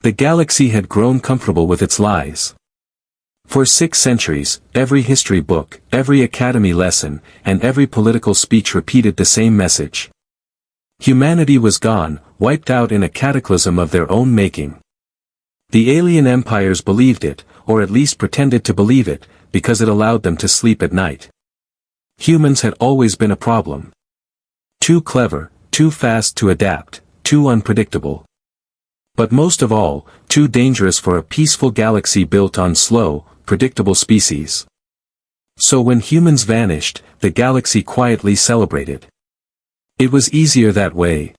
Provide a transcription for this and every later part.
The galaxy had grown comfortable with its lies. For 6 centuries, every history book, every academy lesson, and every political speech repeated the same message. Humanity was gone, wiped out in a cataclysm of their own making. The alien empires believed it, or at least pretended to believe it, because it allowed them to sleep at night. Humans had always been a problem. Too clever, too fast to adapt, too unpredictable. But most of all, too dangerous for a peaceful galaxy built on slow, predictable species. So when humans vanished, the galaxy quietly celebrated. It was easier that way.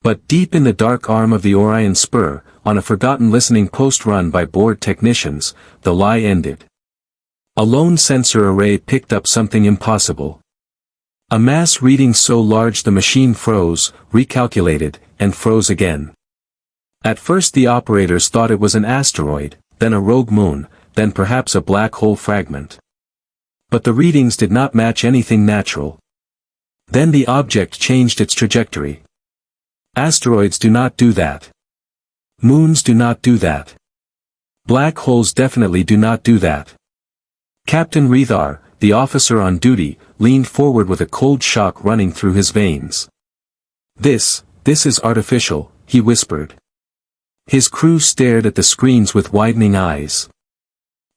But deep in the dark arm of the Orion Spur, on a forgotten listening post run by bored technicians, the lie ended. A lone sensor array picked up something impossible. A mass reading so large the machine froze, recalculated, and froze again. At first the operators thought it was an asteroid, then a rogue moon, then perhaps a black hole fragment. But the readings did not match anything natural. Then the object changed its trajectory. Asteroids do not do that. Moons do not do that. Black holes definitely do not do that. Captain Rethar, the officer on duty, leaned forward with a cold shock running through his veins. This is artificial," he whispered. His crew stared at the screens with widening eyes.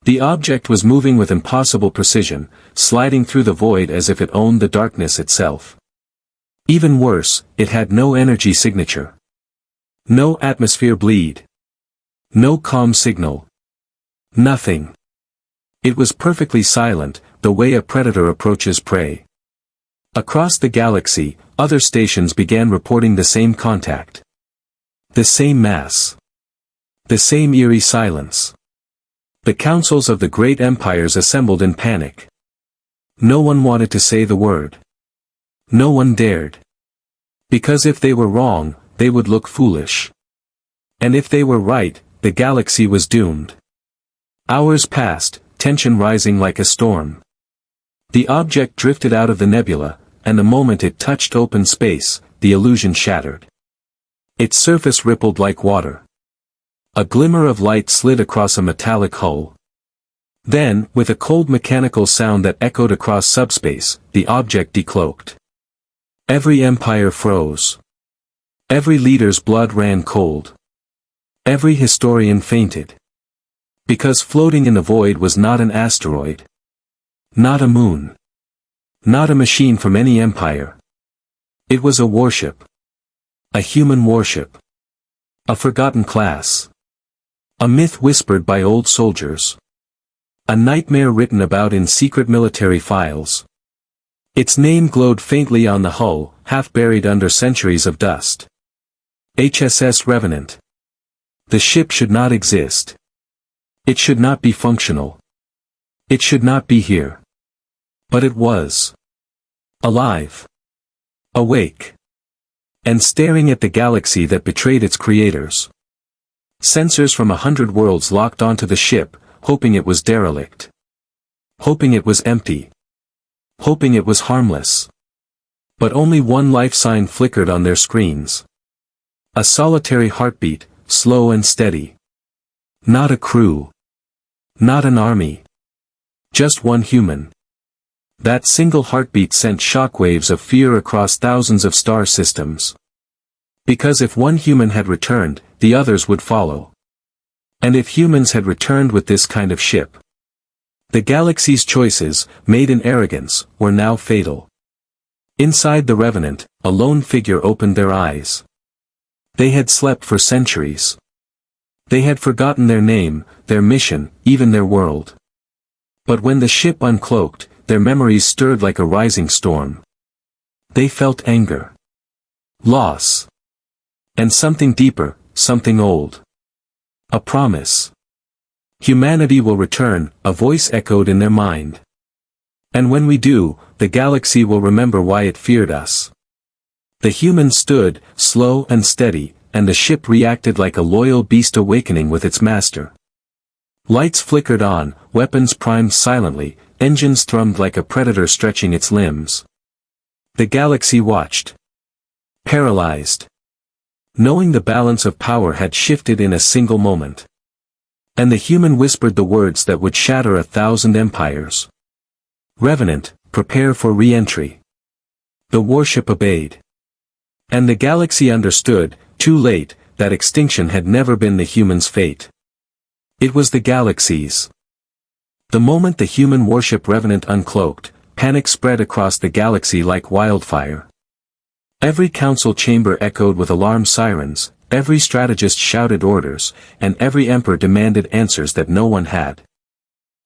The object was moving with impossible precision, sliding through the void as if it owned the darkness itself. Even worse, it had no energy signature. No atmosphere bleed. No comm signal. Nothing. It was perfectly silent, the way a predator approaches prey. Across the galaxy, other stations began reporting the same contact. The same mass. The same eerie silence. The councils of the great empires assembled in panic. No one wanted to say the word. No one dared. Because if they were wrong, they would look foolish. And if they were right, the galaxy was doomed. Hours passed, tension rising like a storm. The object drifted out of the nebula, and the moment it touched open space, the illusion shattered. Its surface rippled like water. A glimmer of light slid across a metallic hull. Then, with a cold mechanical sound that echoed across subspace, the object decloaked. Every empire froze. Every leader's blood ran cold. Every historian fainted. Because floating in the void was not an asteroid. Not a moon. Not a machine from any empire. It was a warship. A human warship. A forgotten class. A myth whispered by old soldiers. A nightmare written about in secret military files. Its name glowed faintly on the hull, half buried under centuries of dust. HSS Revenant. The ship should not exist. It should not be functional. It should not be here. But it was. Alive. Awake. And staring at the galaxy that betrayed its creators. Sensors from 100 worlds locked onto the ship, hoping it was derelict. Hoping it was empty. Hoping it was harmless. But only one life sign flickered on their screens. A solitary heartbeat, slow and steady. Not a crew. Not an army. Just one human. That single heartbeat sent shockwaves of fear across thousands of star systems. Because if one human had returned, the others would follow. And if humans had returned with this kind of ship, the galaxy's choices, made in arrogance, were now fatal. Inside the Revenant, a lone figure opened their eyes. They had slept for centuries. They had forgotten their name, their mission, even their world. But when the ship uncloaked, their memories stirred like a rising storm. They felt anger. Loss. And something deeper, something old. A promise. Humanity will return, a voice echoed in their mind. And when we do, the galaxy will remember why it feared us. The humans stood, slow and steady, and the ship reacted like a loyal beast awakening with its master. Lights flickered on, weapons primed silently, engines thrummed like a predator stretching its limbs. The galaxy watched. Paralyzed. knowing the balance of power had shifted in a single moment. And the human whispered the words that would shatter 1,000 empires. "Revenant, prepare for re-entry." The warship obeyed. And the galaxy understood, too late, that extinction had never been the human's fate. It was the galaxy's. The moment the human warship Revenant uncloaked, panic spread across the galaxy like wildfire. Every council chamber echoed with alarm sirens, every strategist shouted orders, and every emperor demanded answers that no one had.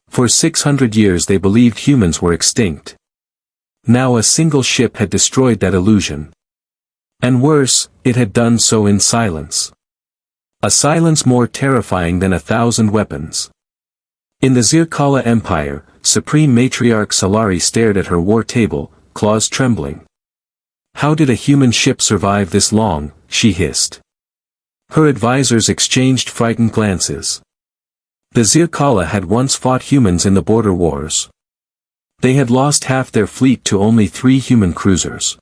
For 600 years they believed humans were extinct. Now a single ship had destroyed that illusion. And worse, it had done so in silence. A silence more terrifying than 1,000 weapons. In the Zirkala Empire, Supreme Matriarch Solari stared at her war table, claws trembling. "How did a human ship survive this long?" she hissed. Her advisors exchanged frightened glances. The Zirkala had once fought humans in the border wars. They had lost half their fleet to only 3 human cruisers.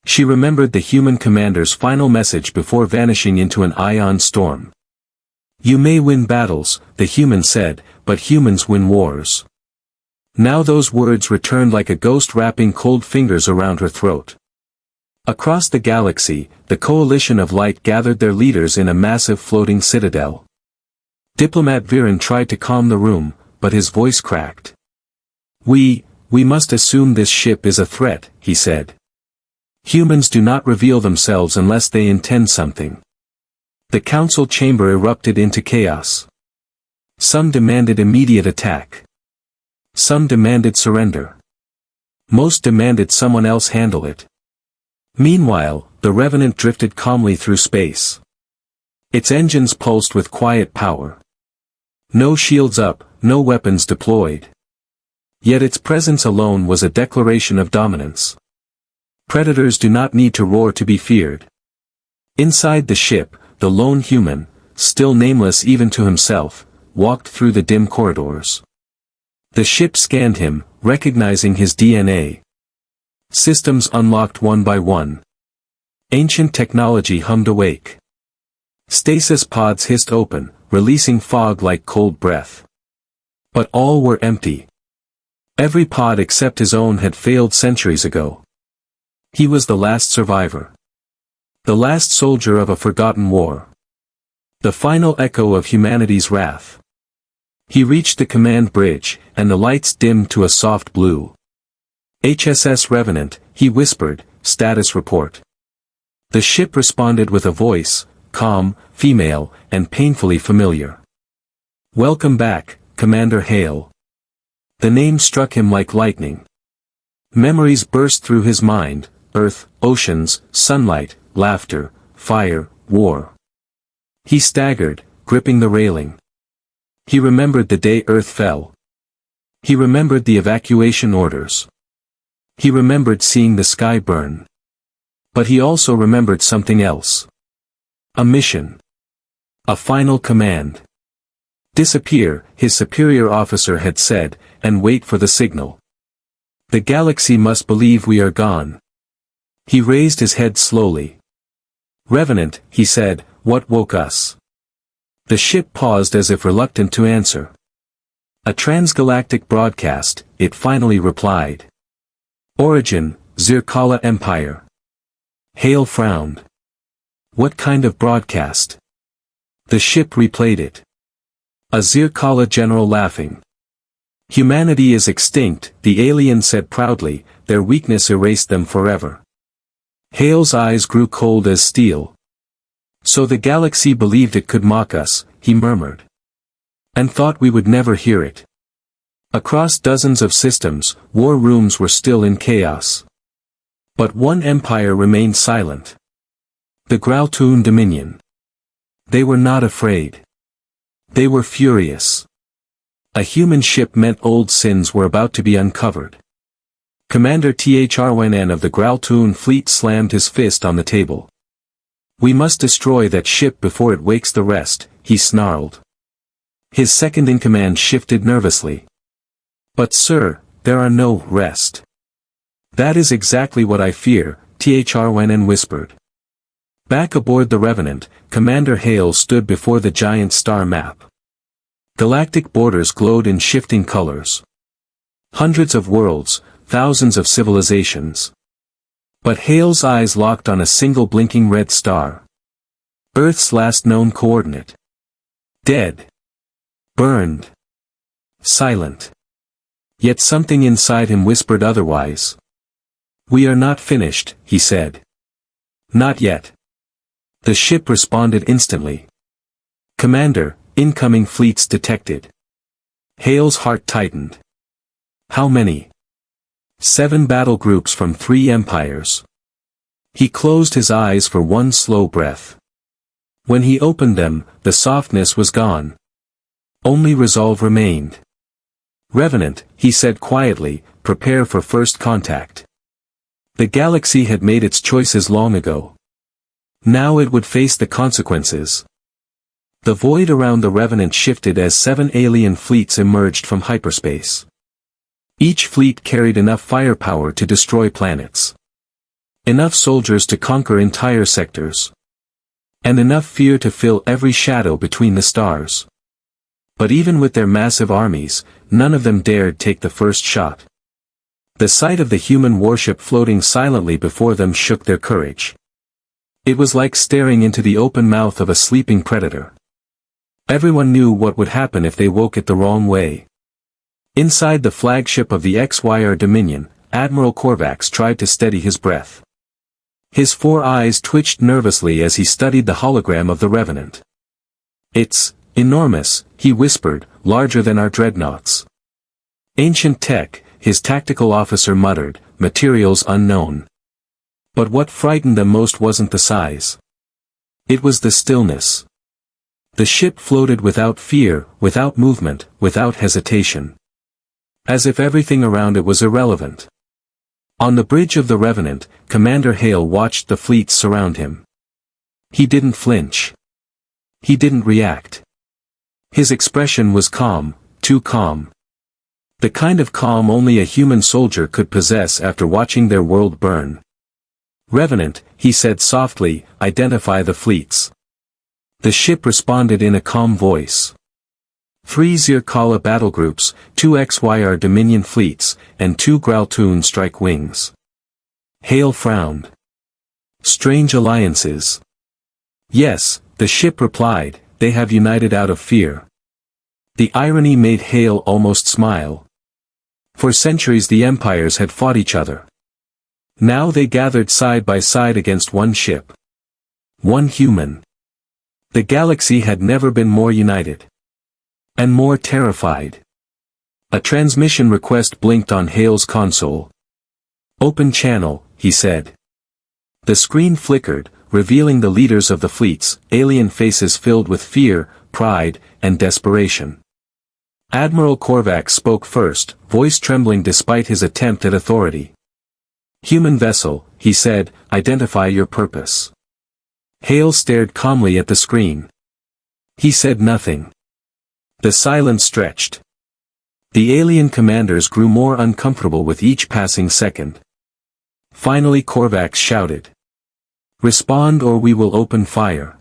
She remembered the human commander's final message before vanishing into an ion storm. "You may win battles," the human said, "but humans win wars." Now those words returned like a ghost wrapping cold fingers around her throat. Across the galaxy, the Coalition of Light gathered their leaders in a massive floating citadel. Diplomat Viren tried to calm the room, but his voice cracked. We must assume this ship is a threat," he said. "Humans do not reveal themselves unless they intend something." The council chamber erupted into chaos. Some demanded immediate attack. Some demanded surrender. Most demanded someone else handle it. Meanwhile, the Revenant drifted calmly through space. Its engines pulsed with quiet power. No shields up, no weapons deployed. Yet its presence alone was a declaration of dominance. Predators do not need to roar to be feared. Inside the ship, the lone human, still nameless even to himself, walked through the dim corridors. The ship scanned him, recognizing his DNA. Systems unlocked one by one. Ancient technology hummed awake. Stasis pods hissed open, releasing fog like cold breath. But all were empty. Every pod except his own had failed centuries ago. He was the last survivor. The last soldier of a forgotten war. The final echo of humanity's wrath. He reached the command bridge, and the lights dimmed to a soft blue. "HSS Revenant," he whispered, "status report." The ship responded with a voice, calm, female, and painfully familiar. "Welcome back, Commander Hale." The name struck him like lightning. Memories burst through his mind: Earth, oceans, sunlight, laughter, fire, war. He staggered, gripping the railing. He remembered the day Earth fell. He remembered the evacuation orders. He remembered seeing the sky burn. But he also remembered something else. A mission. A final command. "Disappear," his superior officer had said, "and wait for the signal. The galaxy must believe we are gone." He raised his head slowly. "Revenant," he said, "what woke us?" The ship paused as if reluctant to answer. "A transgalactic broadcast," it finally replied. "Origin, Zirkala Empire." Hale frowned. "What kind of broadcast?" The ship replayed it. A Zirkala general laughing. "Humanity is extinct," the alien said proudly, "their weakness erased them forever." Hale's eyes grew cold as steel. "So the galaxy believed it could mock us," he murmured. "And thought we would never hear it." Across dozens of systems, war rooms were still in chaos. But one empire remained silent. The Graltoon Dominion. They were not afraid. They were furious. A human ship meant old sins were about to be uncovered. Commander Thryn of the Graltoon fleet slammed his fist on the table. "We must destroy that ship before it wakes the rest," he snarled. His second-in-command shifted nervously. "But sir, there are no rest." "That is exactly what I fear," Thryn whispered. Back aboard the Revenant, Commander Hale stood before the giant star map. Galactic borders glowed in shifting colors. Hundreds of worlds, thousands of civilizations. But Hale's eyes locked on a single blinking red star. Earth's last known coordinate. Dead. Burned. Silent. Yet something inside him whispered otherwise. "We are not finished," he said. "Not yet." The ship responded instantly. "Commander, incoming fleets detected." Hale's heart tightened. "How many?" 7 battle groups from 3 empires. He closed his eyes for one slow breath. When he opened them, the softness was gone. Only resolve remained. "Revenant," he said quietly, "prepare for first contact." The galaxy had made its choices long ago. Now it would face the consequences. The void around the Revenant shifted as 7 alien fleets emerged from hyperspace. Each fleet carried enough firepower to destroy planets. Enough soldiers to conquer entire sectors. And enough fear to fill every shadow between the stars. But even with their massive armies, none of them dared take the first shot. The sight of the human warship floating silently before them shook their courage. It was like staring into the open mouth of a sleeping predator. Everyone knew what would happen if they woke it the wrong way. Inside the flagship of the XYR Dominion, Admiral Korvax tried to steady his breath. His 4 eyes twitched nervously as he studied the hologram of the Revenant. "It's enormous," he whispered, "larger than our dreadnoughts." "Ancient tech," his tactical officer muttered, "materials unknown." But what frightened them most wasn't the size. It was the stillness. The ship floated without fear, without movement, without hesitation. As if everything around it was irrelevant. On the bridge of the Revenant, Commander Hale watched the fleets surround him. He didn't flinch. He didn't react. His expression was calm, too calm. The kind of calm only a human soldier could possess after watching their world burn. "Revenant," he said softly, "identify the fleets." The ship responded in a calm voice. 3 Zirkala battlegroups, 2 XYR Dominion fleets, and 2 Graltoon strike wings. Hale frowned. Strange alliances. "Yes," the ship replied, "they have united out of fear." The irony made Hale almost smile. For centuries the empires had fought each other. Now they gathered side by side against one ship. One human. The galaxy had never been more united. And more terrified. A transmission request blinked on Hale's console. "Open channel," he said. The screen flickered, revealing the leaders of the fleets, alien faces filled with fear, pride, and desperation. Admiral Korvax spoke first, voice trembling despite his attempt at authority. "Human vessel," he said, "identify your purpose." Hale stared calmly at the screen. He said nothing. The silence stretched. The alien commanders grew more uncomfortable with each passing second. Finally Korvax shouted. "Respond or we will open fire."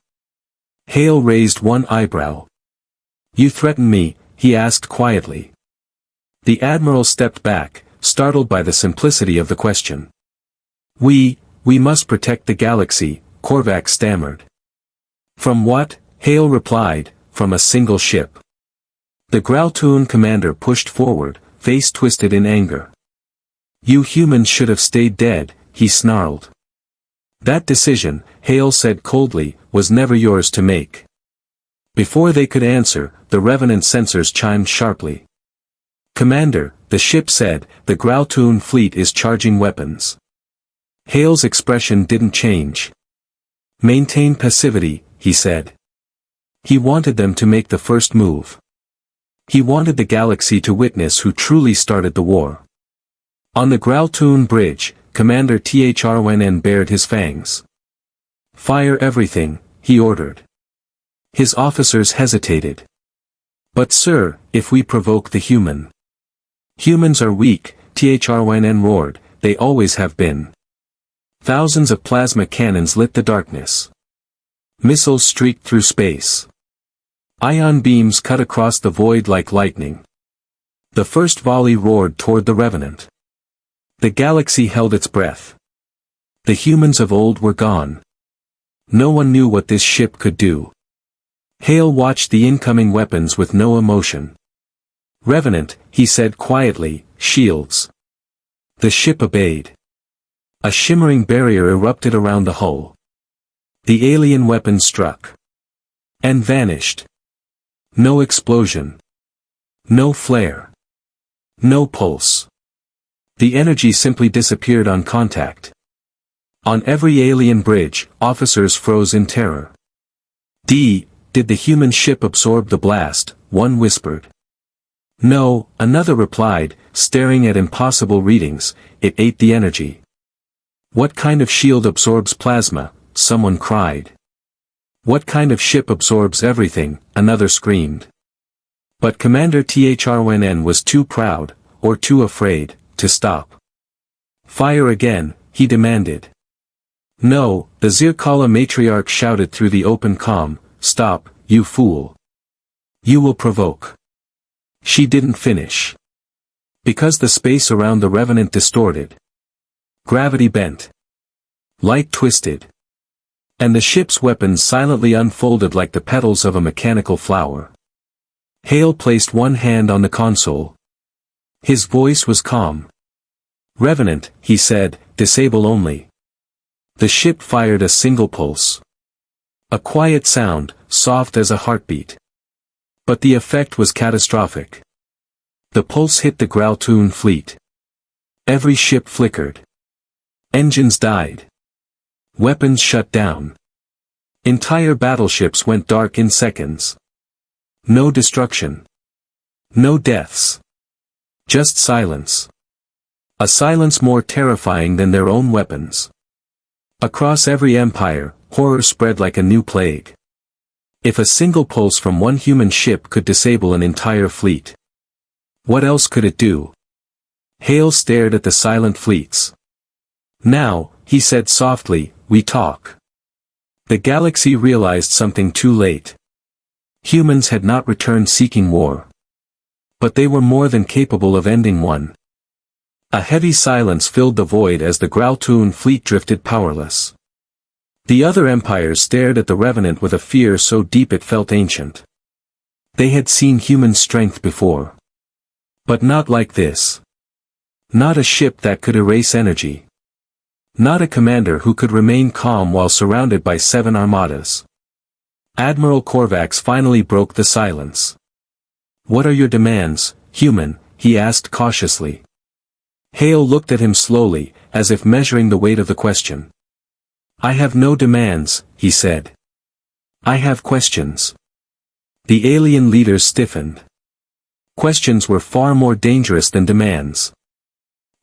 Hale raised one eyebrow. "You threaten me?" he asked quietly. The admiral stepped back, startled by the simplicity of the question. We must protect the galaxy," Korvax stammered. "From what?" Hale replied, "from a single ship." The Graltoon commander pushed forward, face twisted in anger. "You humans should have stayed dead," he snarled. "That decision," Hale said coldly, "was never yours to make." Before they could answer, the Revenant sensors chimed sharply. "Commander," the ship said, "the Graltoon fleet is charging weapons." Hale's expression didn't change. "Maintain passivity," he said. He wanted them to make the first move. He wanted the galaxy to witness who truly started the war. On the Graltoon bridge, Commander Thrwn bared his fangs. "Fire everything," he ordered. His officers hesitated. "But sir, if we provoke the human." "Humans are weak," Thrwn roared, "they always have been." Thousands of plasma cannons lit the darkness. Missiles streaked through space. Ion beams cut across the void like lightning. The first volley roared toward the Revenant. The galaxy held its breath. The humans of old were gone. No one knew what this ship could do. Hale watched the incoming weapons with no emotion. "Revenant," he said quietly, "shields." The ship obeyed. A shimmering barrier erupted around the hull. The alien weapon struck. And vanished. No explosion. No flare. No pulse. The energy simply disappeared on contact. On every alien bridge, officers froze in terror. Did the human ship absorb the blast?" one whispered. "No," another replied, staring at impossible readings, "it ate the energy." "What kind of shield absorbs plasma?" someone cried. "What kind of ship absorbs everything?" another screamed. But Commander Thrn was too proud, or too afraid, to stop. "Fire again," he demanded. "No," the Zircala matriarch shouted through the open comm, "stop, you fool. You will provoke." She didn't finish. Because the space around the Revenant distorted. Gravity bent. Light twisted. And the ship's weapons silently unfolded like the petals of a mechanical flower. Hale placed one hand on the console. His voice was calm. "Revenant," he said, "disable only." The ship fired a single pulse. A quiet sound, soft as a heartbeat. But the effect was catastrophic. The pulse hit the Graltoon fleet. Every ship flickered. Engines died. Weapons shut down. Entire battleships went dark in seconds. No destruction. No deaths. Just silence. A silence more terrifying than their own weapons. Across every empire, horror spread like a new plague. If a single pulse from one human ship could disable an entire fleet, what else could it do? Hale stared at the silent fleets. "Now," he said softly, "we talk." The galaxy realized something too late. Humans had not returned seeking war. But they were more than capable of ending one. A heavy silence filled the void as the Graltoon fleet drifted powerless. The other empires stared at the Revenant with a fear so deep it felt ancient. They had seen human strength before. But not like this. Not a ship that could erase energy. Not a commander who could remain calm while surrounded by 7 armadas. Admiral Korvax finally broke the silence. "What are your demands, human?" he asked cautiously. Hale looked at him slowly, as if measuring the weight of the question. "I have no demands," he said. "I have questions." The alien leaders stiffened. Questions were far more dangerous than demands.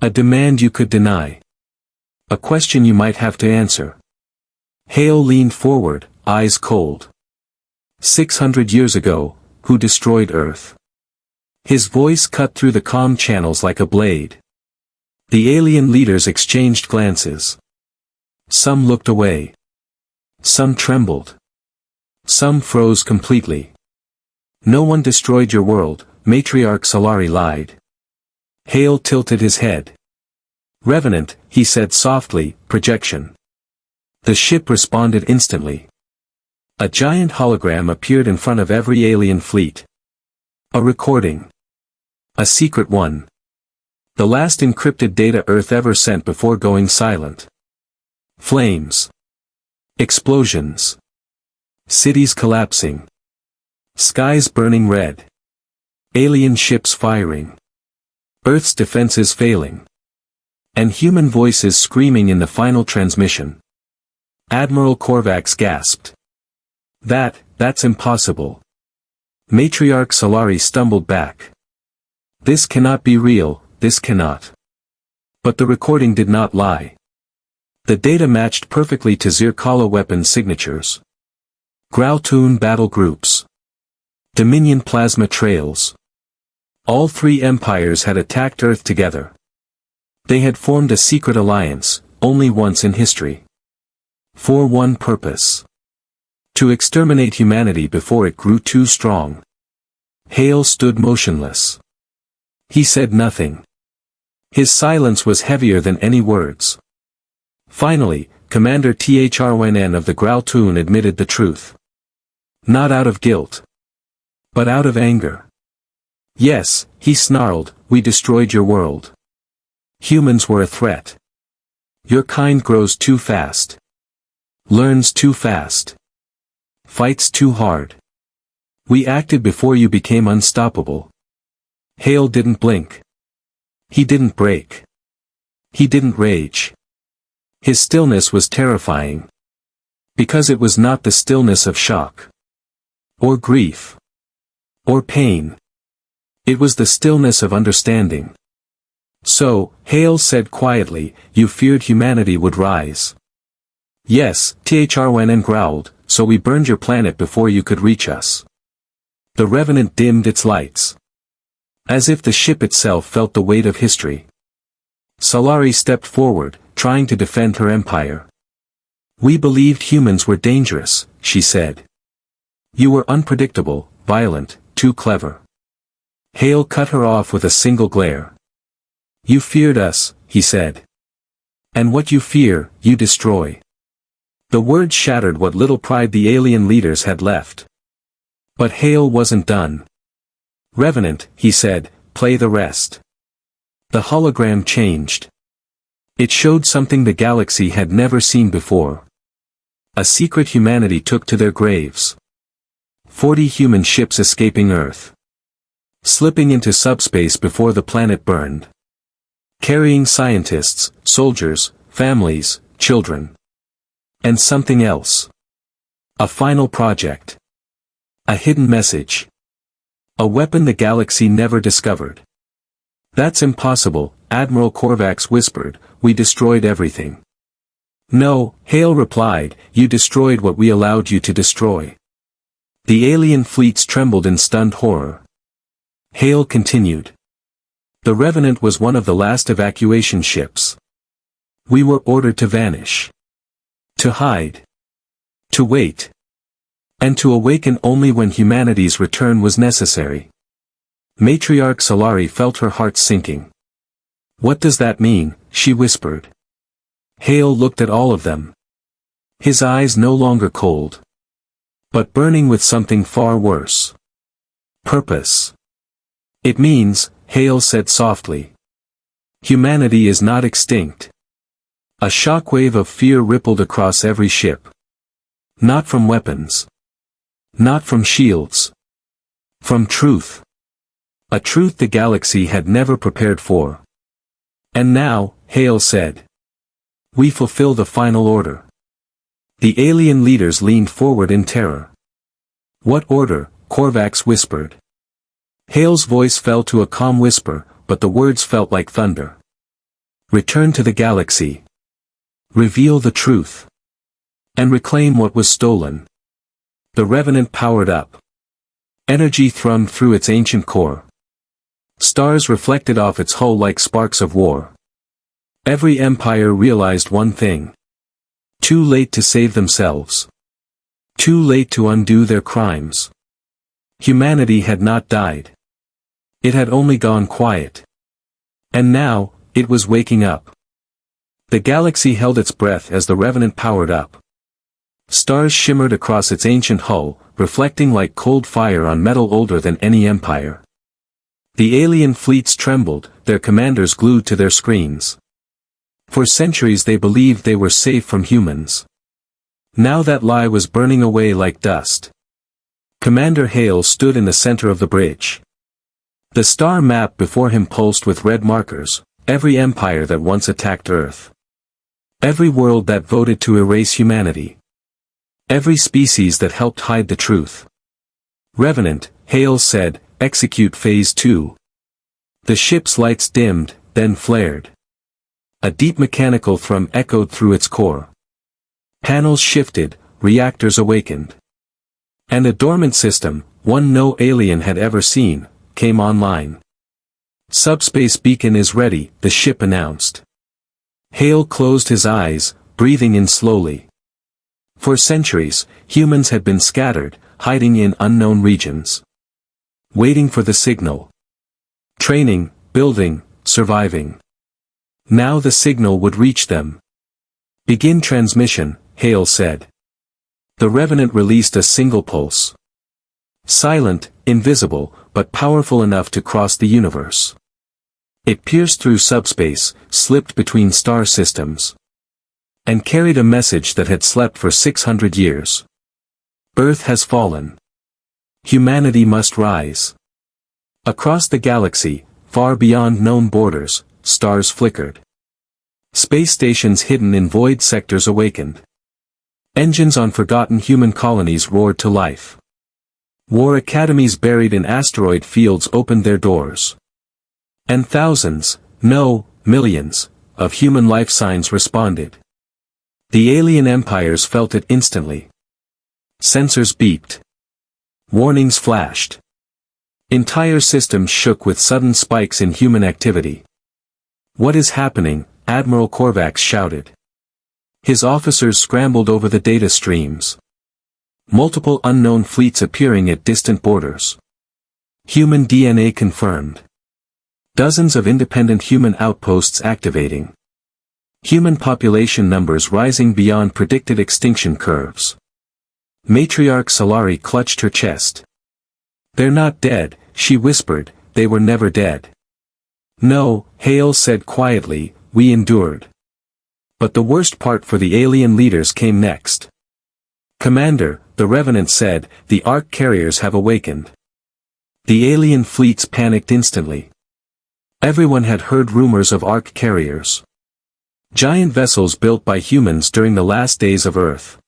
A demand you could deny. A question you might have to answer. Hale leaned forward, eyes cold. 600 years ago, who destroyed Earth? His voice cut through the comm channels like a blade. The alien leaders exchanged glances. Some looked away. Some trembled. Some froze completely. "No one destroyed your world," Matriarch Solari lied. Hale tilted his head. "Revenant," he said softly, "projection." The ship responded instantly. A giant hologram appeared in front of every alien fleet. A recording. A secret one. The last encrypted data Earth ever sent before going silent. Flames. Explosions. Cities collapsing. Skies burning red. Alien ships firing. Earth's defenses failing. And human voices screaming in the final transmission. Admiral Korvax gasped. That's impossible." Matriarch Solari stumbled back. "This cannot be real, this cannot." But the recording did not lie. The data matched perfectly to Zircala weapon signatures. Graltoon battle groups. Dominion plasma trails. All 3 empires had attacked Earth together. They had formed a secret alliance, only once in history. For one purpose. To exterminate humanity before it grew too strong. Hale stood motionless. He said nothing. His silence was heavier than any words. Finally, Commander Thryn of the Growltoon admitted the truth. Not out of guilt, but out of anger. Yes, he snarled, we destroyed your world. Humans were a threat. Your kind grows too fast. Learns too fast. Fights too hard. We acted before you became unstoppable. Hale didn't blink. He didn't break. He didn't rage. His stillness was terrifying. Because it was not the stillness of shock. Or grief. Or pain. It was the stillness of understanding. So, Hale said quietly, you feared humanity would rise. Yes, Thryn growled, so we burned your planet before you could reach us. The Revenant dimmed its lights. As if the ship itself felt the weight of history. Solari stepped forward, trying to defend her empire. We believed humans were dangerous, she said. You were unpredictable, violent, too clever. Hale cut her off with a single glare. You feared us, he said. And what you fear, you destroy. The words shattered what little pride the alien leaders had left. But Hale wasn't done. Revenant, he said, play the rest. The hologram changed. It showed something the galaxy had never seen before. A secret humanity took to their graves. 40 human ships escaping Earth. Slipping into subspace before the planet burned. Carrying scientists, soldiers, families, children. And something else. A final project. A hidden message. A weapon the galaxy never discovered. That's impossible, Admiral Korvax whispered, we destroyed everything. No, Hale replied, you destroyed what we allowed you to destroy. The alien fleets trembled in stunned horror. Hale continued. The Revenant was one of the last evacuation ships. We were ordered to vanish. To hide. To wait. And to awaken only when humanity's return was necessary. Matriarch Solari felt her heart sinking. What does that mean? She whispered. Hale looked at all of them. His eyes no longer cold. But burning with something far worse. Purpose. It means, Hale said softly. Humanity is not extinct. A shockwave of fear rippled across every ship. Not from weapons. Not from shields. From truth. A truth the galaxy had never prepared for. And now, Hale said. We fulfill the final order. The alien leaders leaned forward in terror. What order? Korvax whispered. Hale's voice fell to a calm whisper, but the words felt like thunder. Return to the galaxy. Reveal the truth. And reclaim what was stolen. The Revenant powered up. Energy thrummed through its ancient core. Stars reflected off its hull like sparks of war. Every empire realized one thing. Too late to save themselves. Too late to undo their crimes. Humanity had not died. It had only gone quiet. And now, it was waking up. The galaxy held its breath as the Revenant powered up. Stars shimmered across its ancient hull, reflecting like cold fire on metal older than any empire. The alien fleets trembled, their commanders glued to their screens. For centuries they believed they were safe from humans. Now that lie was burning away like dust. Commander Hale stood in the center of the bridge. The star map before him pulsed with red markers, every empire that once attacked Earth. Every world that voted to erase humanity. Every species that helped hide the truth. Revenant, Hale said, execute Phase 2. The ship's lights dimmed, then flared. A deep mechanical thrum echoed through its core. Panels shifted, reactors awakened. And a dormant system, one no alien had ever seen, came online. Subspace beacon is ready, the ship announced. Hale closed his eyes, breathing in slowly. For centuries, humans had been scattered, hiding in unknown regions. Waiting for the signal. Training, building, surviving. Now the signal would reach them. Begin transmission, Hale said. The Revenant released a single pulse. Silent, invisible, but powerful enough to cross the universe. It pierced through subspace, slipped between star systems. And carried a message that had slept for 600 years. Earth has fallen. Humanity must rise. Across the galaxy, far beyond known borders, stars flickered. Space stations hidden in void sectors awakened. Engines on forgotten human colonies roared to life. War academies buried in asteroid fields opened their doors. And thousands, no, millions, of human life signs responded. The alien empires felt it instantly. Sensors beeped. Warnings flashed. Entire systems shook with sudden spikes in human activity. "What is happening?" Admiral Korvax shouted. His officers scrambled over the data streams. Multiple unknown fleets appearing at distant borders. Human DNA confirmed. Dozens of independent human outposts activating. Human population numbers rising beyond predicted extinction curves. Matriarch Solari clutched her chest. "They're not dead," she whispered, "they were never dead." "No," Hale said quietly, "we endured." But the worst part for the alien leaders came next. "Commander," the Revenant said, "the Ark carriers have awakened." The alien fleets panicked instantly. Everyone had heard rumors of Ark carriers. Giant vessels built by humans during the last days of Earth.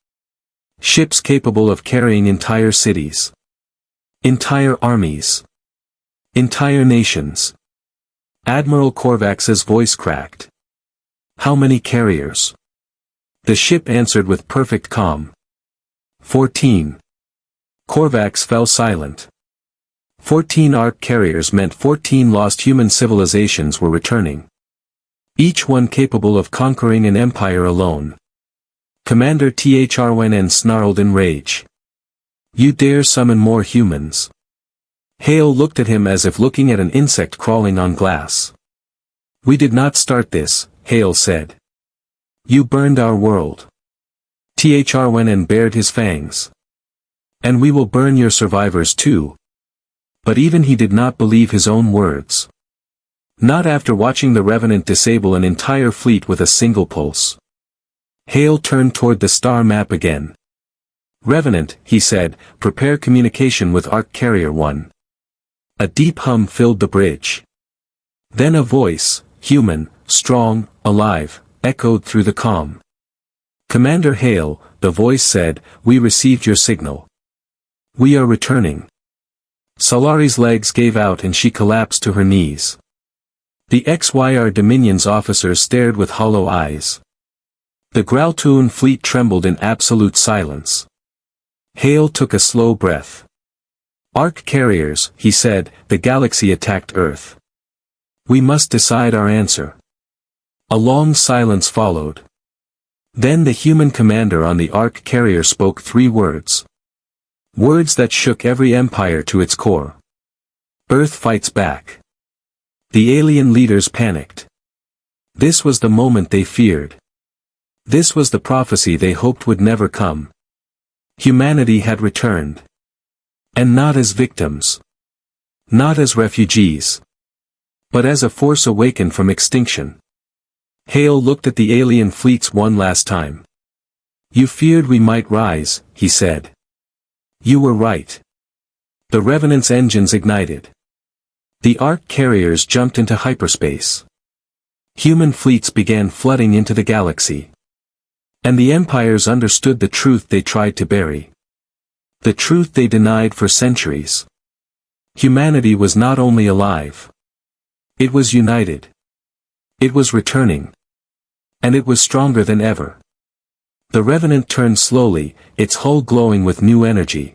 Ships capable of carrying entire cities. Entire armies. Entire nations. Admiral Korvax's voice cracked. "How many carriers?" The ship answered with perfect calm. 14. Korvax fell silent. 14 Ark carriers meant 14 lost human civilizations were returning. Each one capable of conquering an empire alone. Commander Thryn snarled in rage. "You dare summon more humans?" Hale looked at him as if looking at an insect crawling on glass. "We did not start this," Hale said. "You burned our world." Thryn bared his fangs. "And we will burn your survivors too." But even he did not believe his own words. Not after watching the Revenant disable an entire fleet with a single pulse. Hale turned toward the star map again. "Revenant," he said, "prepare communication with Ark Carrier 1. A deep hum filled the bridge. Then a voice, human, strong, alive, echoed through the calm. "Commander Hale," the voice said, "we received your signal. We are returning." Solari's legs gave out and she collapsed to her knees. The XYR Dominion's officers stared with hollow eyes. The Graltoon fleet trembled in absolute silence. Hale took a slow breath. "Ark carriers," he said, "the galaxy attacked Earth. We must decide our answer." A long silence followed. Then the human commander on the Ark carrier spoke 3 words. Words that shook every empire to its core. "Earth fights back." The alien leaders panicked. This was the moment they feared. This was the prophecy they hoped would never come. Humanity had returned. And not as victims. Not as refugees. But as a force awakened from extinction. Hale looked at the alien fleets one last time. "You feared we might rise," he said. "You were right." The Revenant's engines ignited. The Ark carriers jumped into hyperspace. Human fleets began flooding into the galaxy. And the empires understood the truth they tried to bury. The truth they denied for centuries. Humanity was not only alive. It was united. It was returning. And it was stronger than ever. The Revenant turned slowly, its hull glowing with new energy.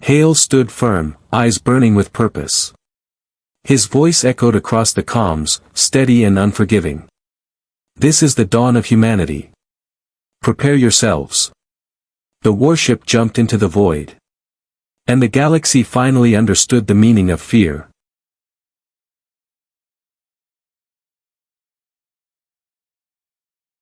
Hale stood firm, eyes burning with purpose. His voice echoed across the comms, steady and unforgiving. "This is the dawn of humanity. Prepare yourselves. The warship jumped into the void. And the galaxy finally understood the meaning of fear,